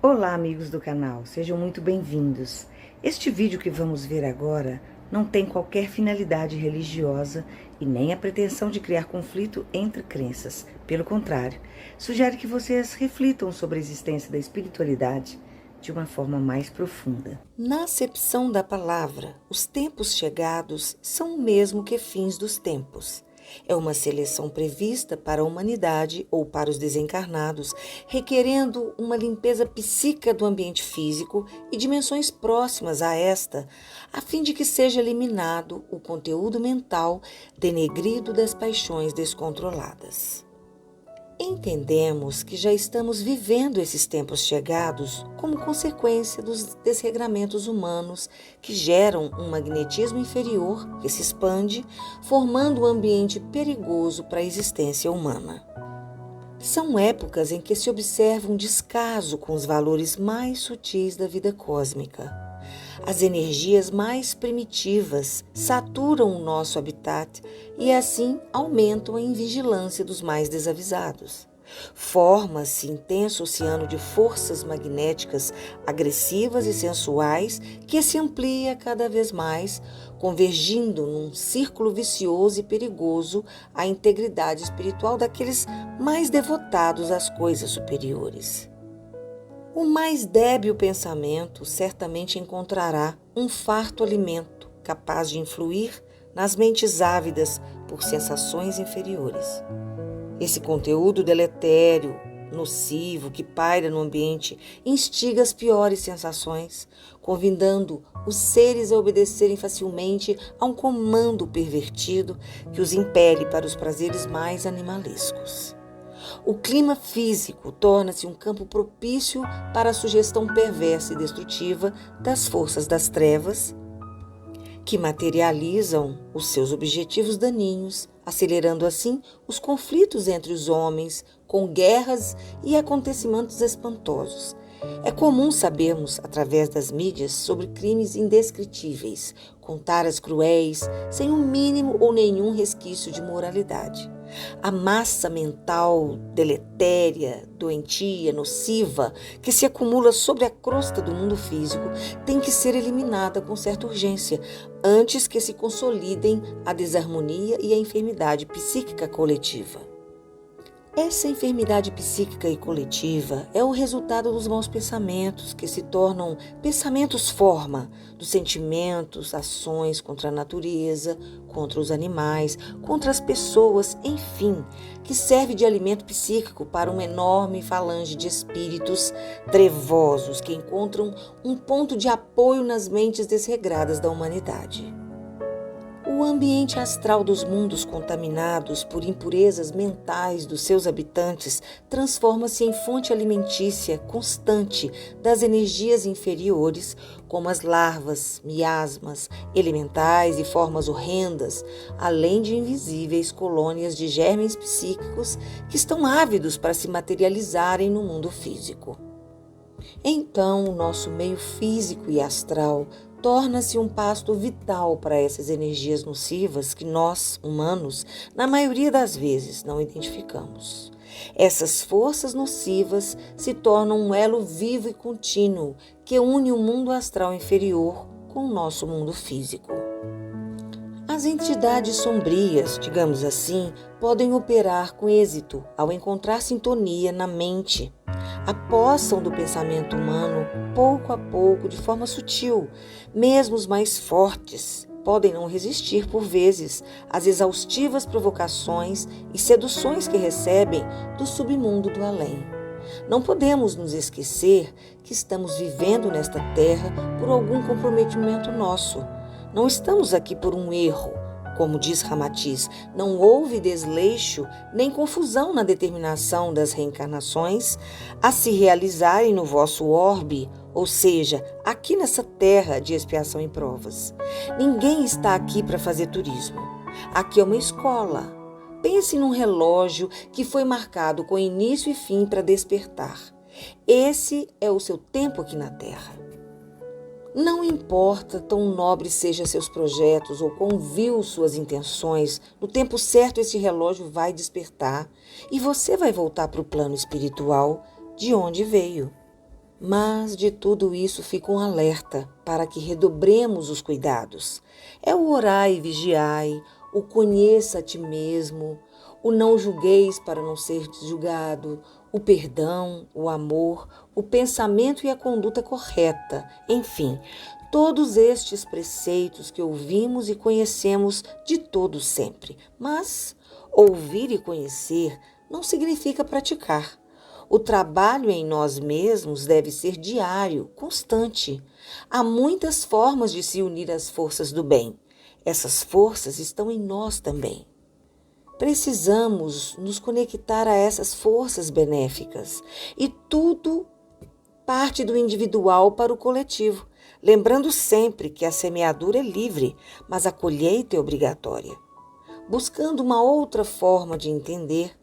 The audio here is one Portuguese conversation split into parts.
Olá, amigos do canal, sejam muito bem-vindos. Este vídeo que vamos ver agora não tem qualquer finalidade religiosa e nem a pretensão de criar conflito entre crenças. Pelo contrário, sugere que vocês reflitam sobre a existência da espiritualidade de uma forma mais profunda. Na acepção da palavra, os tempos chegados são o mesmo que fins dos tempos. É uma seleção prevista para a humanidade ou para os desencarnados, requerendo uma limpeza psíquica do ambiente físico e dimensões próximas a esta, a fim de que seja eliminado o conteúdo mental denegrido das paixões descontroladas. Entendemos que já estamos vivendo esses tempos chegados como consequência dos desregramentos humanos que geram um magnetismo inferior que se expande, formando um ambiente perigoso para a existência humana. São épocas em que se observa um descaso com os valores mais sutis da vida cósmica. As energias mais primitivas saturam o nosso habitat e assim aumentam a invigilância dos mais desavisados. Forma-se intenso oceano de forças magnéticas agressivas e sensuais que se amplia cada vez mais, convergindo num círculo vicioso e perigoso a integridade espiritual daqueles mais devotados às coisas superiores. O mais débil pensamento certamente encontrará um farto alimento capaz de influir nas mentes ávidas por sensações inferiores. Esse conteúdo deletério, nocivo, que paira no ambiente, instiga as piores sensações, convidando os seres a obedecerem facilmente a um comando pervertido que os impele para os prazeres mais animalescos. O clima físico torna-se um campo propício para a sugestão perversa e destrutiva das forças das trevas, que materializam os seus objetivos daninhos, acelerando assim os conflitos entre os homens, com guerras e acontecimentos espantosos. É comum sabermos, através das mídias, sobre crimes indescritíveis, com taras cruéis, sem o mínimo ou nenhum resquício de moralidade. A massa mental deletéria, doentia, nociva, que se acumula sobre a crosta do mundo físico, tem que ser eliminada com certa urgência, antes que se consolidem a desarmonia e a enfermidade psíquica coletiva. Essa enfermidade psíquica e coletiva é o resultado dos maus pensamentos, que se tornam pensamentos forma dos sentimentos, ações contra a natureza, contra os animais, contra as pessoas, enfim, que serve de alimento psíquico para uma enorme falange de espíritos trevosos que encontram um ponto de apoio nas mentes desregradas da humanidade. O ambiente astral dos mundos contaminados por impurezas mentais dos seus habitantes transforma-se em fonte alimentícia constante das energias inferiores, como as larvas, miasmas, elementais e formas horrendas, além de invisíveis colônias de germes psíquicos que estão ávidos para se materializarem no mundo físico. Então, o nosso meio físico e astral torna-se um pasto vital para essas energias nocivas que nós, humanos, na maioria das vezes não identificamos. Essas forças nocivas se tornam um elo vivo e contínuo que une o mundo astral inferior com o nosso mundo físico. As entidades sombrias, digamos assim, podem operar com êxito ao encontrar sintonia na mente. Apossam do pensamento humano, pouco a pouco, de forma sutil. Mesmo os mais fortes podem não resistir, por vezes, às exaustivas provocações e seduções que recebem do submundo do além. Não podemos nos esquecer que estamos vivendo nesta terra por algum comprometimento nosso. Não estamos aqui por um erro. Como diz Ramatiz, não houve desleixo nem confusão na determinação das reencarnações a se realizarem no vosso orbe, ou seja, aqui nessa terra de expiação e provas. Ninguém está aqui para fazer turismo. Aqui é uma escola. Pense num relógio que foi marcado com início e fim para despertar. Esse é o seu tempo aqui na terra. Não importa tão nobres sejam seus projetos ou quão vil suas intenções, no tempo certo esse relógio vai despertar e você vai voltar para o plano espiritual de onde veio. Mas de tudo isso fica um alerta para que redobremos os cuidados. É o orai e vigiai, o conheça a ti mesmo, o não julgueis para não ser julgado, o perdão, o amor, o pensamento e a conduta correta, enfim, todos estes preceitos que ouvimos e conhecemos de todos sempre. Mas ouvir e conhecer não significa praticar. O trabalho em nós mesmos deve ser diário, constante. Há muitas formas de se unir às forças do bem. Essas forças estão em nós também. Precisamos nos conectar a essas forças benéficas e tudo parte do individual para o coletivo, lembrando sempre que a semeadura é livre, mas a colheita é obrigatória. Buscando uma outra forma de entender,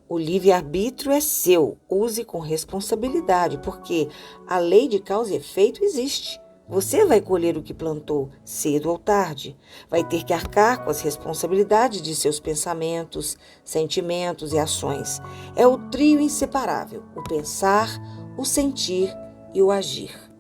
o livre-arbítrio é seu, use com responsabilidade, porque a lei de causa e efeito existe. Você vai colher o que plantou, cedo ou tarde. Vai ter que arcar com as responsabilidades de seus pensamentos, sentimentos e ações. É o trio inseparável: o pensar, o sentir e o agir.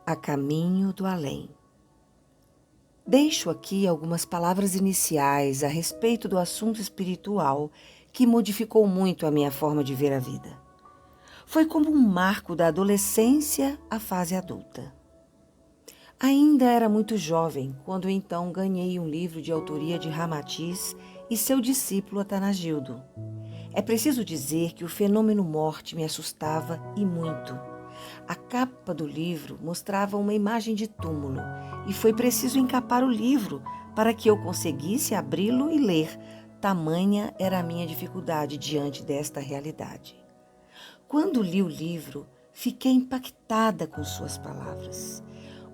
A caminho do além. Deixo aqui algumas palavras iniciais a respeito do assunto espiritual que modificou muito a minha forma de ver a vida. Foi como um marco da adolescência à fase adulta. Ainda era muito jovem quando então ganhei um livro de autoria de Ramatiz e seu discípulo Atanagildo. É preciso dizer que o fenômeno morte me assustava e muito. A capa do livro mostrava uma imagem de túmulo e foi preciso encapar o livro para que eu conseguisse abri-lo e ler. Tamanha era a minha dificuldade diante desta realidade. Quando li o livro, fiquei impactada com suas palavras.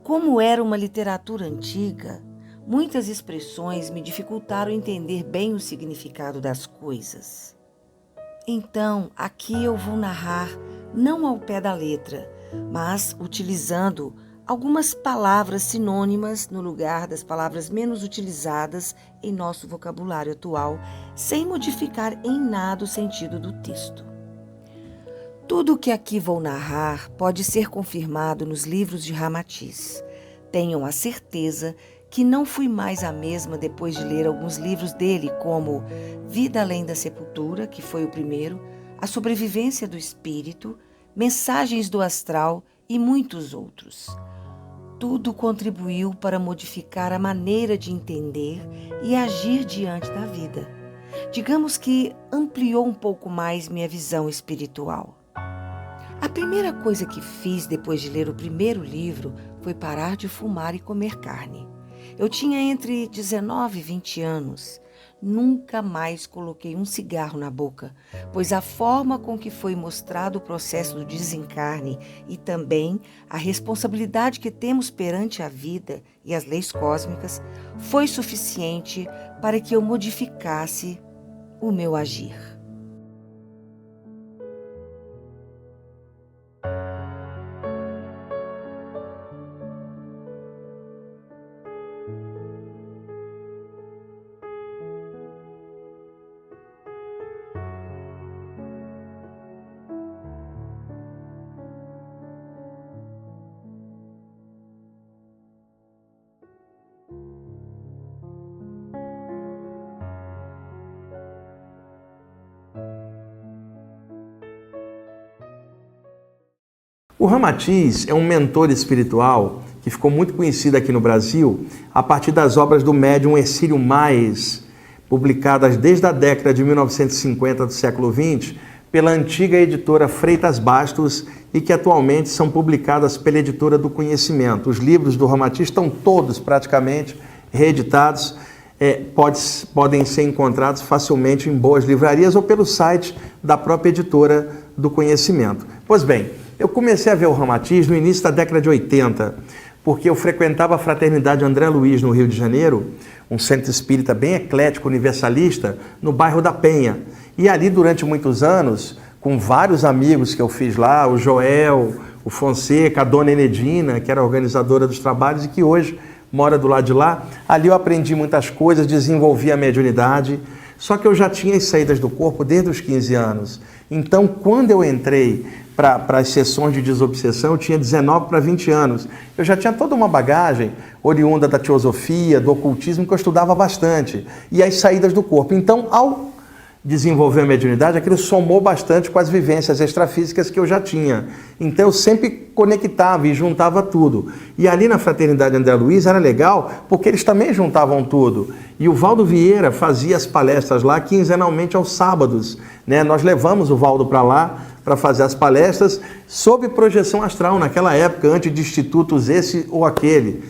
Como era uma literatura antiga, muitas expressões me dificultaram entender bem o significado das coisas. Então, aqui eu vou narrar, não ao pé da letra, mas utilizando algumas palavras sinônimas no lugar das palavras menos utilizadas em nosso vocabulário atual, sem modificar em nada o sentido do texto. Tudo o que aqui vou narrar pode ser confirmado nos livros de Ramatiz. Tenham a certeza que não fui mais a mesma depois de ler alguns livros dele, como Vida Além da Sepultura, que foi o primeiro, A Sobrevivência do Espírito, Mensagens do Astral e muitos outros. Tudo contribuiu para modificar a maneira de entender e agir diante da vida. Digamos que ampliou um pouco mais minha visão espiritual. A primeira coisa que fiz depois de ler o primeiro livro foi parar de fumar e comer carne. Eu tinha entre 19 e 20 anos. Nunca mais coloquei um cigarro na boca, pois a forma com que foi mostrado o processo do desencarne e também a responsabilidade que temos perante a vida e as leis cósmicas foi suficiente para que eu modificasse o meu agir. O Ramatiz é um mentor espiritual que ficou muito conhecido aqui no Brasil a partir das obras do médium Hercílio Mais, publicadas desde a década de 1950 do século XX, pela antiga editora Freitas Bastos e que atualmente são publicadas pela Editora do Conhecimento. Os livros do Ramatiz estão todos praticamente reeditados, podem ser encontrados facilmente em boas livrarias ou pelo site da própria Editora do Conhecimento. Pois bem, eu comecei a ver o Ramatiz no início da década de 80, porque eu frequentava a Fraternidade André Luiz, no Rio de Janeiro, um centro espírita bem eclético, universalista, no bairro da Penha. E ali, durante muitos anos, com vários amigos que eu fiz lá, o Joel, o Fonseca, a Dona Enedina, que era a organizadora dos trabalhos e que hoje mora do lado de lá, ali eu aprendi muitas coisas, desenvolvi a mediunidade, só que eu já tinha as saídas do corpo desde os 15 anos. Então, quando eu entrei para as sessões de desobsessão, eu tinha 19 para 20 anos. Eu já tinha toda uma bagagem oriunda da teosofia, do ocultismo, que eu estudava bastante, e as saídas do corpo. Então, ao desenvolver a mediunidade, aquilo somou bastante com as vivências extrafísicas que eu já tinha. Então eu sempre conectava e juntava tudo. E ali na Fraternidade André Luiz era legal, porque eles também juntavam tudo. E o Valdo Vieira fazia as palestras lá quinzenalmente aos sábados, né? Nós levamos o Valdo para lá para fazer as palestras sob projeção astral, naquela época, antes de institutos esse ou aquele.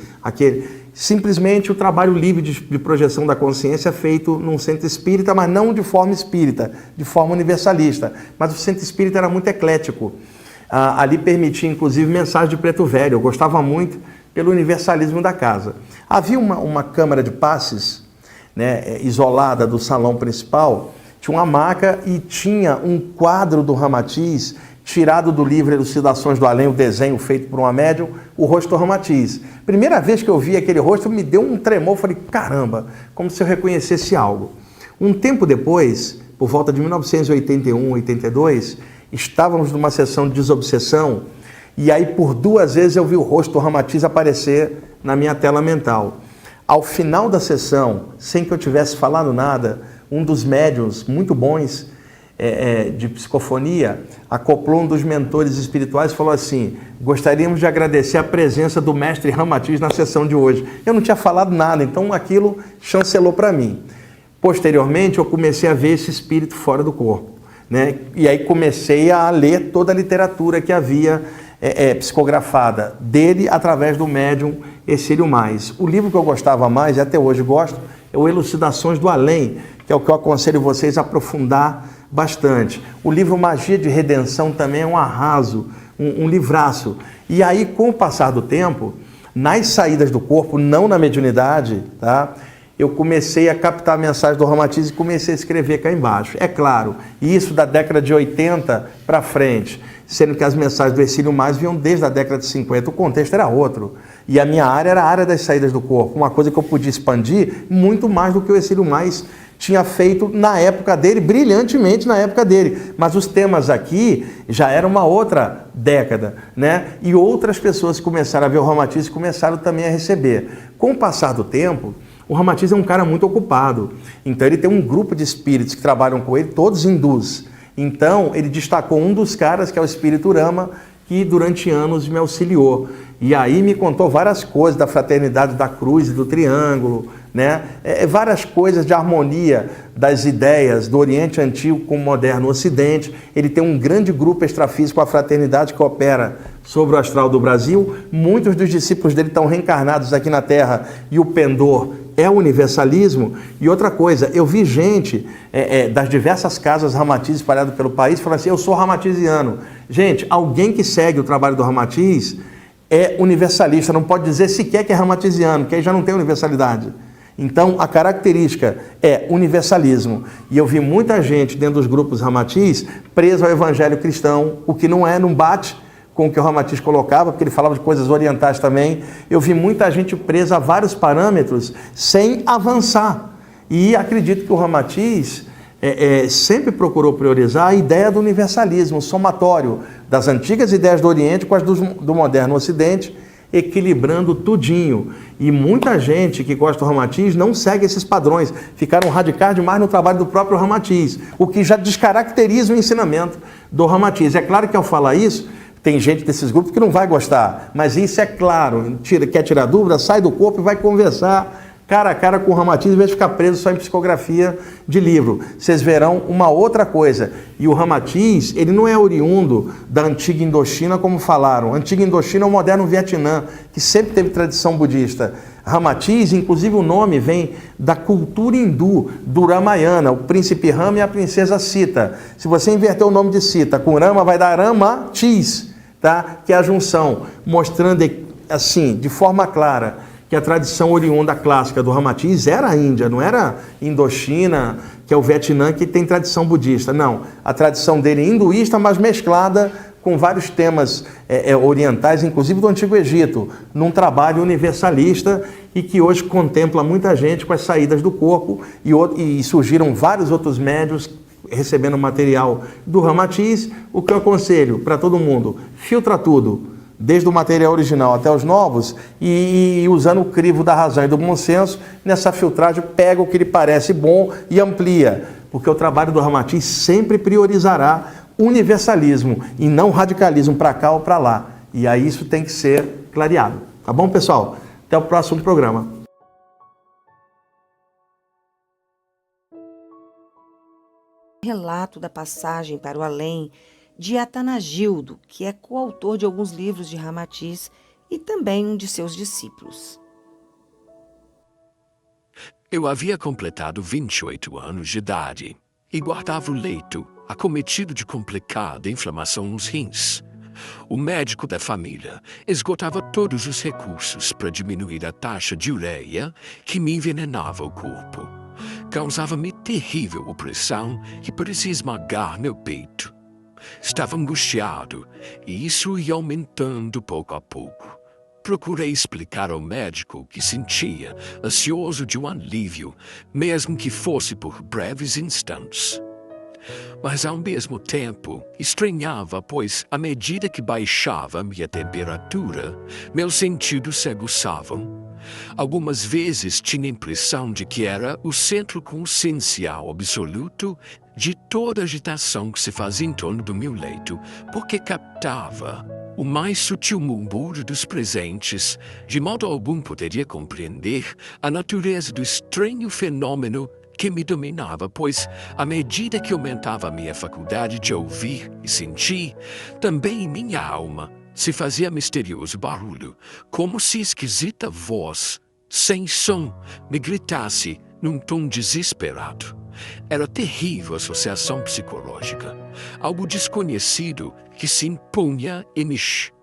Simplesmente o trabalho livre de projeção da consciência feito num centro espírita, mas não de forma espírita, de forma universalista. Mas o centro espírita era muito eclético. Ali permitia, inclusive, mensagem de preto velho. Eu gostava muito pelo universalismo da casa. Havia uma câmara de passes, né, isolada do salão principal, tinha uma maca e tinha um quadro do Ramatiz tirado do livro Elucidações do Além, o desenho feito por uma médium, o rosto do Ramatiz. Primeira vez que eu vi aquele rosto, me deu um tremor, falei, caramba, como se eu reconhecesse algo. Um tempo depois, por volta de 1981, 82, estávamos numa sessão de desobsessão, e aí por 2 vezes eu vi o rosto do Ramatiz aparecer na minha tela mental. Ao final da sessão, sem que eu tivesse falado nada, um dos médiuns muito bons de psicofonia acoplou um dos mentores espirituais e falou assim: gostaríamos de agradecer a presença do mestre Ramatiz na sessão de hoje. Eu não tinha falado nada, então aquilo chancelou para mim. Posteriormente, eu comecei a ver esse espírito fora do corpo, né? E aí comecei a ler toda a literatura que havia psicografada dele através do médium Hercílio Mais. O livro que eu gostava mais, e até hoje gosto, é o Elucidações do Além, que é o que eu aconselho vocês a aprofundar bastante. O livro Magia de Redenção também é um arraso, um livraço. E aí, com o passar do tempo, nas saídas do corpo, não na mediunidade, tá? Eu comecei a captar a mensagem do Ramatiz e comecei a escrever cá embaixo. É claro, isso da década de 80 para frente, sendo que as mensagens do Hercílio Mais vinham desde a década de 50, o contexto era outro. E a minha área era a área das saídas do corpo, uma coisa que eu podia expandir muito mais do que o Hercílio Mais tinha feito na época dele, brilhantemente na época dele. Mas os temas aqui já eram uma outra década, né? E outras pessoas começaram a ver o Ramatiz e começaram também a receber. Com o passar do tempo, o Ramatiz é um cara muito ocupado. Então ele tem um grupo de espíritos que trabalham com ele, todos hindus. Então ele destacou um dos caras, que é o Espírito Rama, que durante anos me auxiliou. E aí me contou várias coisas da fraternidade da cruz e do triângulo, né? Várias coisas de harmonia das ideias do Oriente Antigo com o moderno Ocidente. Ele tem um grande grupo extrafísico, a fraternidade que opera sobre o astral do Brasil. Muitos dos discípulos dele estão reencarnados aqui na Terra e o pendor é o universalismo. E outra coisa, eu vi gente das diversas casas Ramatiz espalhadas pelo país falando assim: eu sou ramatiziano. Gente, alguém que segue o trabalho do Ramatiz é universalista, não pode dizer sequer que é ramatiziano, que aí já não tem universalidade. Então, a característica é universalismo. E eu vi muita gente dentro dos grupos Ramatiz preso ao evangelho cristão, o que não bate com o que o Ramatiz colocava, porque ele falava de coisas orientais também. Eu vi muita gente presa a vários parâmetros sem avançar. E acredito que o Ramatiz sempre procurou priorizar a ideia do universalismo, o somatório das antigas ideias do Oriente com as do moderno Ocidente, equilibrando tudinho. E muita gente que gosta do Ramatiz não segue esses padrões, ficaram radicais demais no trabalho do próprio Ramatiz, o que já descaracteriza o ensinamento do Ramatiz. É claro que ao falar isso, Tem gente desses grupos que não vai gostar, mas isso é claro. Quer tirar dúvida? Sai do corpo e vai conversar cara a cara com o Ramatiz, em vez de ficar preso só em psicografia de livro. Vocês verão uma outra coisa. E o Ramatiz, ele não é oriundo da antiga Indochina, como falaram. A antiga Indochina é o moderno Vietnã, que sempre teve tradição budista. Ramatiz, inclusive o nome vem da cultura hindu, do Ramayana, o príncipe Rama e a princesa Sita. Se você inverter o nome de Sita com Rama, vai dar Ramatiz, tá? Que é a junção, mostrando assim, de forma clara, que a tradição oriunda clássica do Ramatiz era a Índia, não era Indochina, que é o Vietnã, que tem tradição budista. Não, a tradição dele é hinduísta, mas mesclada com vários temas orientais, inclusive do Antigo Egito, num trabalho universalista e que hoje contempla muita gente com as saídas do corpo e surgiram vários outros médiuns recebendo material do Ramatiz. O que eu aconselho para todo mundo, filtra tudo, desde o material original até os novos, e usando o crivo da razão e do bom senso, nessa filtragem pega o que lhe parece bom e amplia, porque o trabalho do Ramatiz sempre priorizará universalismo e não radicalismo para cá ou para lá. E aí isso tem que ser clareado. Tá bom, pessoal? Até o próximo programa. Relato da passagem para o além de Atanagildo, que é coautor de alguns livros de Ramatiz e também um de seus discípulos. Eu havia completado 28 anos de idade e guardava o leito, acometido de complicada inflamação nos rins. O médico da família esgotava todos os recursos para diminuir a taxa de ureia que me envenenava o corpo. Causava-me terrível opressão que parecia esmagar meu peito. Estava angustiado e isso ia aumentando pouco a pouco. Procurei explicar ao médico que sentia, ansioso de um alívio, mesmo que fosse por breves instantes. Mas ao mesmo tempo estranhava, pois à medida que baixava minha temperatura, meus sentidos se aguçavam. Algumas vezes tinha a impressão de que era o centro consciencial absoluto de toda a agitação que se fazia em torno do meu leito, porque captava o mais sutil murmúrio dos presentes, de modo algum poderia compreender a natureza do estranho fenômeno que me dominava, pois, à medida que aumentava a minha faculdade de ouvir e sentir, também em minha alma se fazia misterioso barulho, como se esquisita voz, sem som, me gritasse num tom desesperado. Era terrível associação psicológica, algo desconhecido que se impunha e me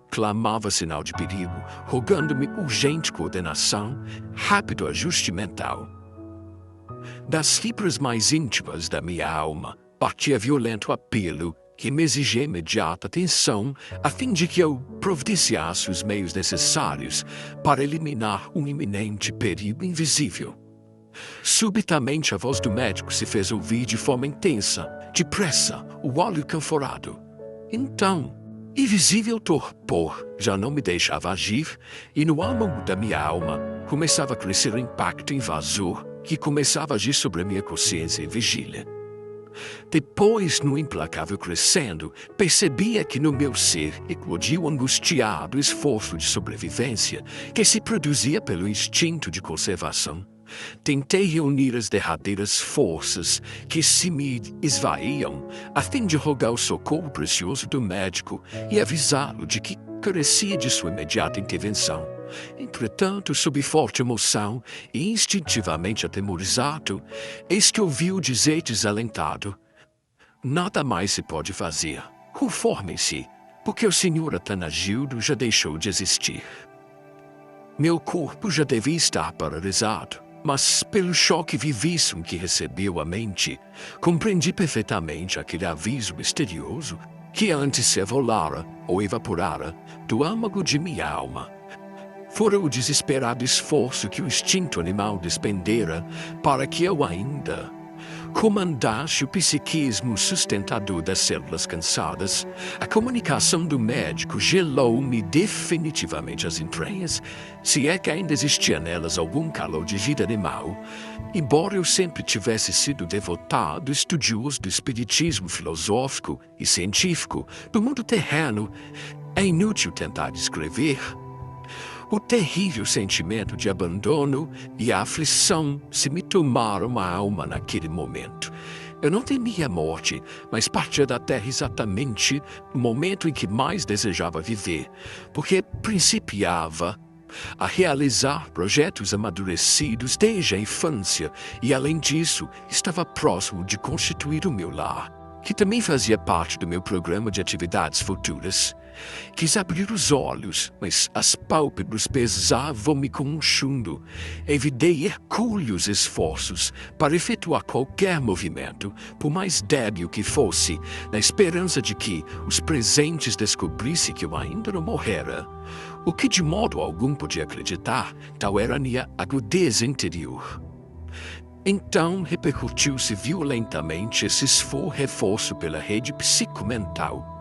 clamava sinal de perigo, rogando-me urgente coordenação, rápido ajuste mental. Das fibras mais íntimas da minha alma partia violento apelo que me exigia imediata atenção a fim de que eu providenciasse os meios necessários para eliminar um iminente perigo invisível. Subitamente a voz do médico se fez ouvir de forma intensa, depressa, o óleo canforado. Então, invisível torpor já não me deixava agir e no âmago da minha alma começava a crescer o impacto invasor que começava a agir sobre a minha consciência e vigília. Depois, no implacável crescendo, percebia que no meu ser eclodia o angustiado esforço de sobrevivência que se produzia pelo instinto de conservação. Tentei reunir as derradeiras forças que se me esvaíam a fim de rogar o socorro precioso do médico e avisá-lo de que carecia de sua imediata intervenção. Entretanto, sob forte emoção e instintivamente atemorizado, eis que ouvi-o dizer desalentado: "Nada mais se pode fazer. Conformem-se, porque o senhor Atanagildo já deixou de existir." Meu corpo já devia estar paralisado, mas pelo choque vivíssimo que recebeu a mente, compreendi perfeitamente aquele aviso misterioso que antes se evolara ou evaporara do âmago de minha alma. Fora o desesperado esforço que o instinto animal despendera para que eu ainda comandasse o psiquismo sustentador das células cansadas. A comunicação do médico gelou-me definitivamente as entranhas, se é que ainda existia nelas algum calor de vida animal. Embora eu sempre tivesse sido devotado estudioso do espiritismo filosófico e científico do mundo terreno, É inútil tentar descrever. O terrível sentimento de abandono e a aflição se me tomaram a alma naquele momento. Eu não temia a morte, mas partia da terra exatamente no momento em que mais desejava viver, porque principiava a realizar projetos amadurecidos desde a infância e, além disso, estava próximo de constituir o meu lar, que também fazia parte do meu programa de atividades futuras. Quis abrir os olhos, mas as pálpebras pesavam-me como um chumbo. Evitei hercúleos esforços para efetuar qualquer movimento, por mais débil que fosse, na esperança de que os presentes descobrissem que eu ainda não morrera. O que de modo algum podia acreditar, tal era a minha agudeza interior. Então repercutiu-se violentamente esse reforço pela rede psicomental.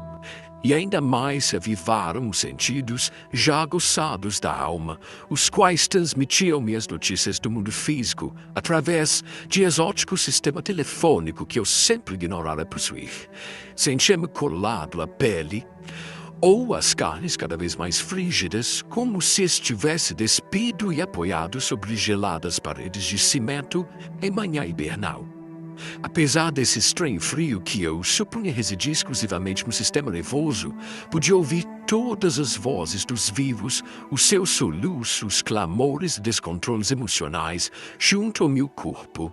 E ainda mais se avivaram os sentidos já aguçados da alma, os quais transmitiam-me as notícias do mundo físico através de exótico sistema telefônico que eu sempre ignorara possuir. Sentia-me colado à pele ou às carnes cada vez mais frígidas, como se estivesse despido e apoiado sobre geladas paredes de cimento em manhã hibernal. Apesar desse estranho frio que eu supunha residir exclusivamente no sistema nervoso, podia ouvir todas as vozes dos vivos, os seus soluços, clamores e descontroles emocionais junto ao meu corpo.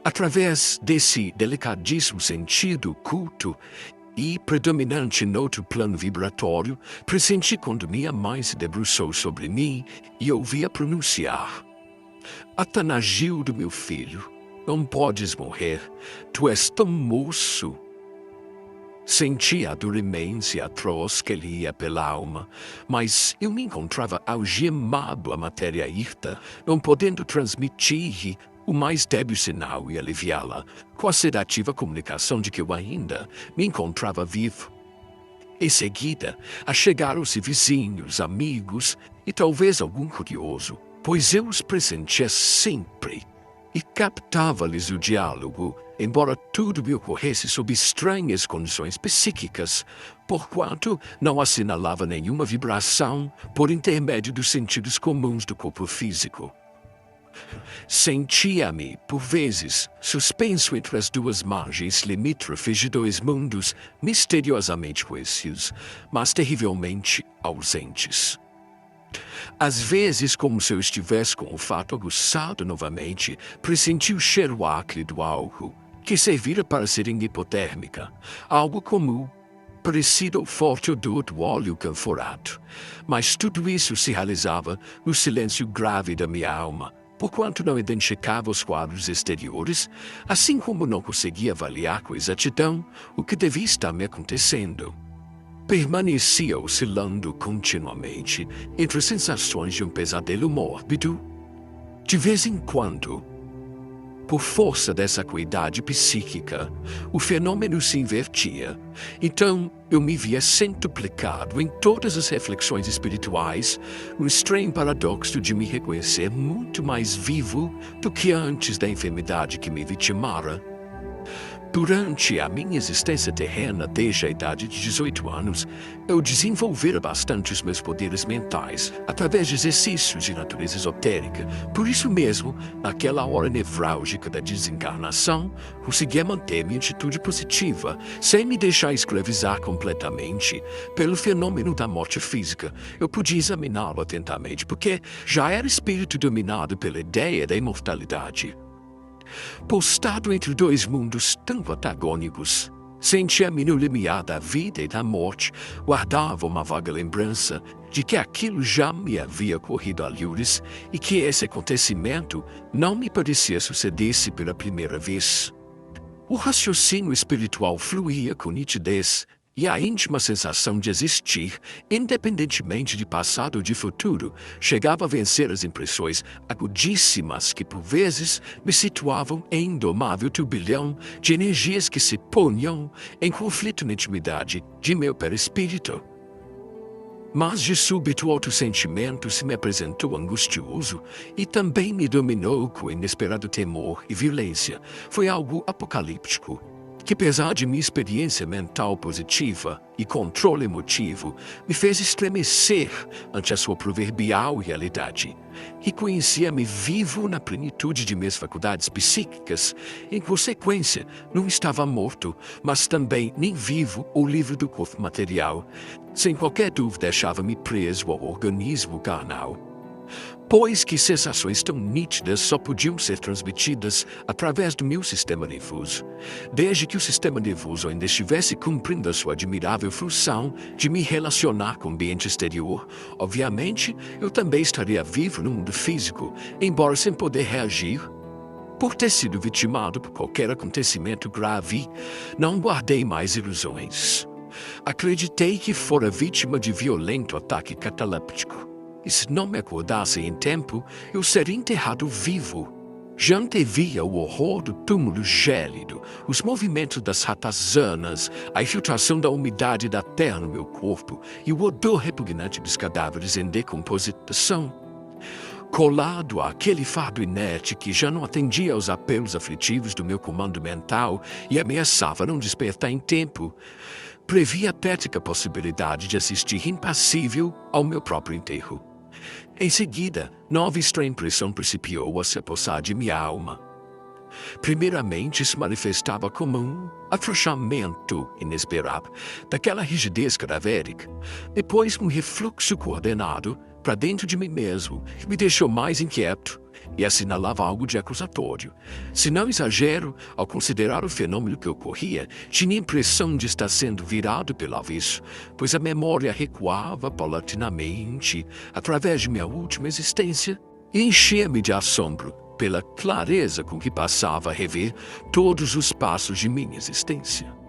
Através desse delicadíssimo sentido culto e predominante no outro plano vibratório, pressenti quando minha mãe se debruçou sobre mim e ouvia pronunciar: "Atanagildo, meu filho, não podes morrer, tu és tão moço." Senti a dormência atroz que lhe ia pela alma, mas eu me encontrava algemado à matéria hirta, não podendo transmitir o mais débil sinal e aliviá-la, com a sedativa comunicação de que eu ainda me encontrava vivo. Em seguida, achegaram-se vizinhos, amigos e talvez algum curioso, pois eu os pressentia sempre e captava-lhes o diálogo, embora tudo me ocorresse sob estranhas condições psíquicas, porquanto não assinalava nenhuma vibração por intermédio dos sentidos comuns do corpo físico. Sentia-me, por vezes, suspenso entre as duas margens limítrofes de dois mundos misteriosamente conhecidos, mas terrivelmente ausentes. Às vezes, como se eu estivesse com o fato aguçado novamente, pressenti o cheiro acre do álcool, que servira para seringa hipotérmica, algo comum, parecido ao forte odor do óleo canforado. Mas tudo isso se realizava no silêncio grave da minha alma, porquanto não identificava os quadros exteriores, assim como não conseguia avaliar com exatidão o que devia estar me acontecendo. Permanecia oscilando continuamente entre sensações de um pesadelo mórbido. De vez em quando, por força dessa acuidade psíquica, o fenômeno se invertia. Então, eu me via centuplicado em todas as reflexões espirituais, no estranho paradoxo de me reconhecer muito mais vivo do que antes da enfermidade que me vitimara. Durante a minha existência terrena, desde a idade de 18 anos, eu desenvolvera bastante os meus poderes mentais, através de exercícios de natureza esotérica. Por isso mesmo, naquela hora nevrálgica da desencarnação, conseguia manter minha atitude positiva, sem me deixar escravizar completamente pelo fenômeno da morte física. Eu podia examiná-lo atentamente, porque já era espírito dominado pela ideia da imortalidade. Postado entre dois mundos tão antagônicos, sentia-me no limiar da vida e da morte, guardava uma vaga lembrança de que aquilo já me havia corrido a Lourdes e que esse acontecimento não me parecia suceder-se pela primeira vez. O raciocínio espiritual fluía com nitidez, e a íntima sensação de existir, independentemente de passado ou de futuro, chegava a vencer as impressões agudíssimas que, por vezes, me situavam em indomável turbilhão de energias que se punham em conflito na intimidade de meu perispírito. Mas de súbito outro sentimento se me apresentou angustioso e também me dominou com inesperado temor e violência. Foi algo apocalíptico, que, apesar de minha experiência mental positiva e controle emotivo, me fez estremecer ante a sua proverbial realidade. Reconhecia-me vivo na plenitude de minhas faculdades psíquicas. Em consequência, não estava morto, mas também nem vivo ou livre do corpo material. Sem qualquer dúvida, achava-me preso ao organismo carnal. Pois que sensações tão nítidas só podiam ser transmitidas através do meu sistema nervoso. Desde que o sistema nervoso ainda estivesse cumprindo a sua admirável função de me relacionar com o ambiente exterior, obviamente eu também estaria vivo no mundo físico, embora sem poder reagir. Por ter sido vitimado por qualquer acontecimento grave, não guardei mais ilusões. Acreditei que fora vítima de violento ataque cataléptico. E se não me acordasse em tempo, eu seria enterrado vivo. Já antevia o horror do túmulo gélido, os movimentos das ratazanas, a infiltração da umidade da terra no meu corpo e o odor repugnante dos cadáveres em decomposição. Colado àquele fardo inerte que já não atendia aos apelos aflitivos do meu comando mental e ameaçava não despertar em tempo, previ a tétrica possibilidade de assistir impassível ao meu próprio enterro. Em seguida, nova estranha impressão principiou a se apossar de minha alma. Primeiramente, se manifestava como um afrouxamento inesperado daquela rigidez cadavérica. Depois, um refluxo coordenado para dentro de mim mesmo, que me deixou mais inquieto e assinalava algo de acusatório. Se não exagero, ao considerar o fenômeno que ocorria, tinha a impressão de estar sendo virado pelo avesso, pois a memória recuava paulatinamente através de minha última existência e enchia-me de assombro pela clareza com que passava a rever todos os passos de minha existência.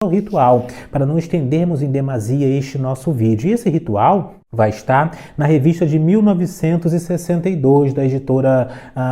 O ritual, para não estendermos em demasia este nosso vídeo. E esse ritual vai estar na revista de 1962, da editora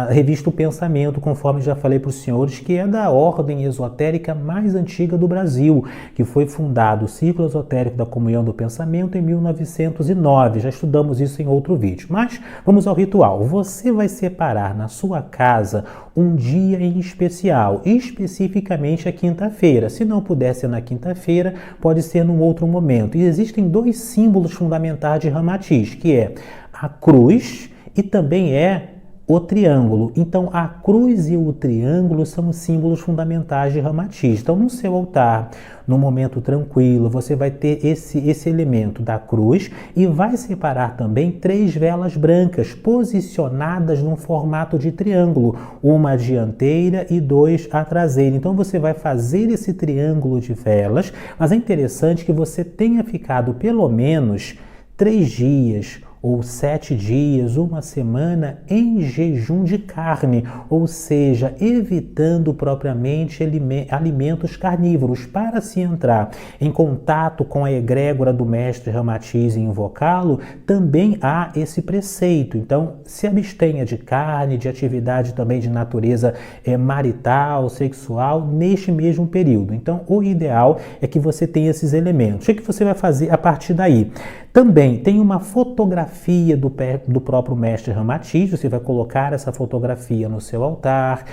Revista O Pensamento, conforme já falei para os senhores, que é da ordem esotérica mais antiga do Brasil, que foi fundado o Círculo Esotérico da Comunhão do Pensamento em 1909. Já estudamos isso em outro vídeo. Mas vamos ao ritual. Você vai separar na sua casa um dia em especial, especificamente a quinta-feira. Se não puder ser na quinta-feira, pode ser num outro momento. E existem dois símbolos fundamentais de Ramatiz, que é a cruz e também é o triângulo. Então, a cruz e o triângulo são os símbolos fundamentais de Ramatiz. Então, no seu altar, no momento tranquilo, você vai ter esse elemento da cruz e vai separar também 3 velas brancas posicionadas num formato de triângulo, uma dianteira e 2 à traseira. Então, você vai fazer esse triângulo de velas, mas é interessante que você tenha ficado pelo menos 3 dias ou 7 dias, uma semana em jejum de carne, ou seja, evitando propriamente alimentos carnívoros. Para se entrar em contato com a egrégora do mestre Ramatiz e invocá-lo, também há esse preceito. Então, se abstenha de carne, de atividade também de natureza marital, sexual, neste mesmo período. Então, o ideal é que você tenha esses elementos. O que você vai fazer a partir daí? Também tem uma fotografia do próprio mestre Ramatiz. Você vai colocar essa fotografia no seu altar,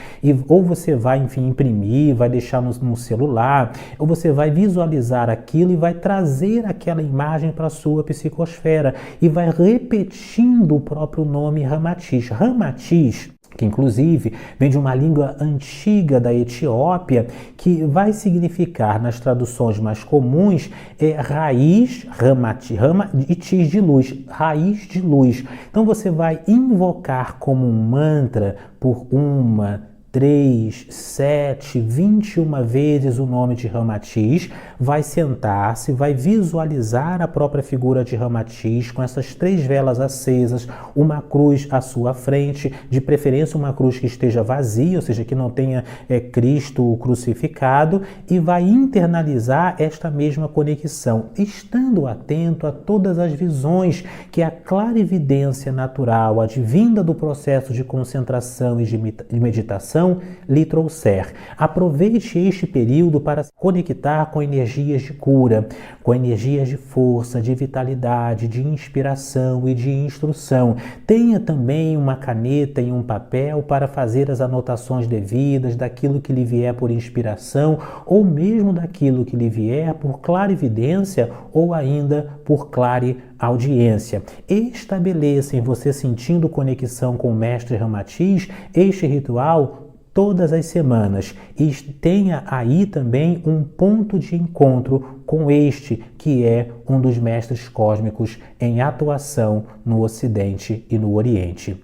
ou você vai, enfim, imprimir, vai deixar no celular, ou você vai visualizar aquilo e vai trazer aquela imagem para a sua psicosfera e vai repetindo o próprio nome Ramatiz. Ramatiz, que inclusive vem de uma língua antiga da Etiópia, que vai significar, nas traduções mais comuns, raiz, rama e tiz de luz, raiz de luz. Então você vai invocar como um mantra por 1, 3, 7, 21 vezes o nome de Ramatiz, vai sentar-se, vai visualizar a própria figura de Ramatiz com essas 3 velas acesas, uma cruz à sua frente, de preferência uma cruz que esteja vazia, ou seja, que não tenha Cristo crucificado, e vai internalizar esta mesma conexão, estando atento a todas as visões que a clarividência natural, advinda do processo de concentração e de meditação, lhe trouxer. Aproveite este período para se conectar com energias de cura, com energias de força, de vitalidade, de inspiração e de instrução. Tenha também uma caneta e um papel para fazer as anotações devidas daquilo que lhe vier por inspiração, ou mesmo daquilo que lhe vier por clarividência ou ainda por clareaudiência. Estabeleça em você, sentindo conexão com o mestre Ramatiz, este ritual todas as semanas, e tenha aí também um ponto de encontro com este, que é um dos mestres cósmicos em atuação no Ocidente e no Oriente.